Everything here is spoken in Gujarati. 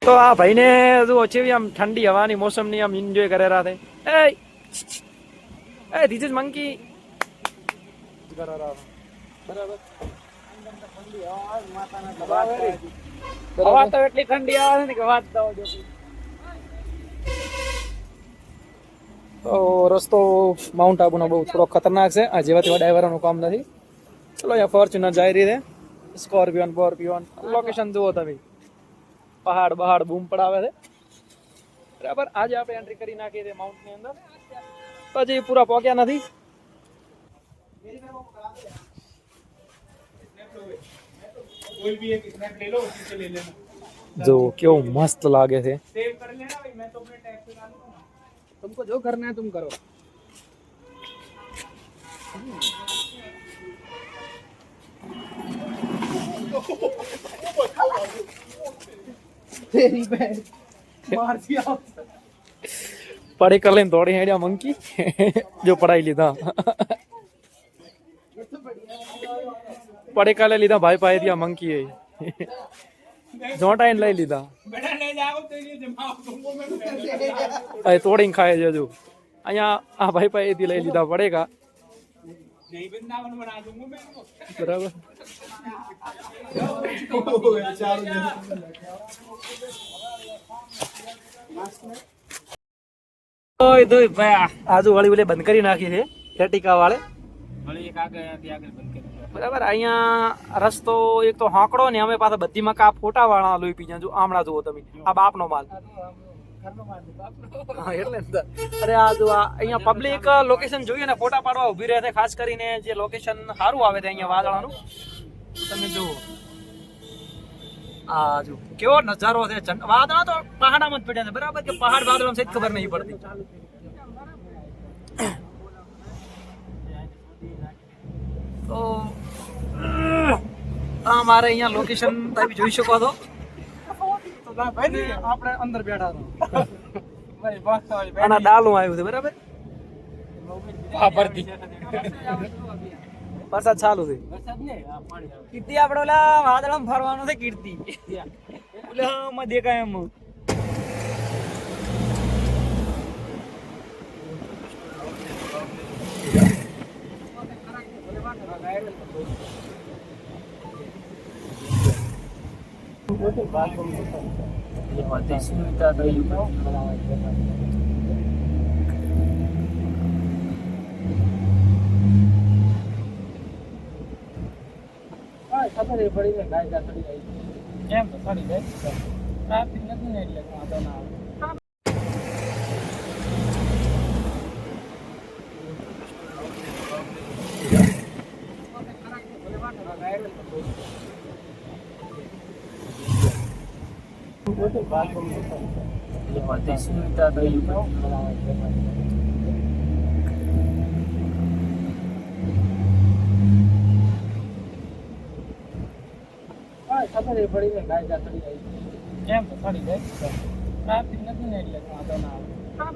તો આ ભાઈને જો છે આમ ઠંડી હવાની મોસમની આમ એન્જોય કરે રહ્યા છે. એ ધીસ ઇઝ મંકી કરે રહ્યા બરાબર. હવા તો એટલી ઠંડી આવે છે ને કે વાત તો તો રસ્તો માઉન્ટ આબુનો બહુ થોડો ખતરનાક છે. આ જેવાથી ડાઈવરનું કામ નથી. ચલો અહીંયા ફોર્ચ્યુનર જાય રહી છે, સ્કોર્પિયોન બોર્પિયોન. લોકેશન જુઓ તમે, પહાડ બહાડ બૂમ પડાવે છે બરાબર. આજે આપણે એન્ટ્રી કરી નાખી છે માઉન્ટની અંદર, પછી પૂરા પહોંચ્યા નથી. જો કેવું મસ્ત લાગે છે. तुमको जो करना है तुम करो. तेरी बहन मार दिया. पढ़े कर लें दौड़े हैं मंकी जो पढ़ाई लीधा पढ़े कर ले लीधा भाई पाए दिया मंकी है જોટાઈને લઈ લીધા. તોડીને ખાય છે હજુ. અહીંયા આ ભાઈ પાસેથી લઈ લીધા પડેગા બરાબર. આજુ વાળી ઓલે બંધ કરી નાખી છે એર્ટિકા વાળે બરાબર. અહીંયા રસ્તો એક તો હાંકડો ને અમે પાછા બધી મકા ફોટા વાળા લોહી પી જો આમળા જુઓ તમે. આ બાપનો માલ એટલે અરે આ જો અહીંયા પબ્લિક લોકેશન જોઈએ ને ફોટા પાડવા ઉભી રહે છે. ખાસ કરીને જે લોકેશન સારું આવે છે અહીંયા વાદળાનું તમે જુઓ. આ જો કેવો નજારો છે. વાદળા તો પહાડામાં જ પડ્યા છે બરાબર, કે પહાડ વાદળામાં સહિત ખબર નહીં પડતી. તો મારે અહીંયા લોકેશન તમે જોઈ શકો છો. આપણે અંદર બેઠા હતા ડાલું આવ્યું છે બરાબર. વરસાદ ચાલુ છે. કીર્તિ આપડે ઓલા વાદળામાં ફરવાનું છે. કીર્તિ ઓલા દેખાય એમ પડી જાય.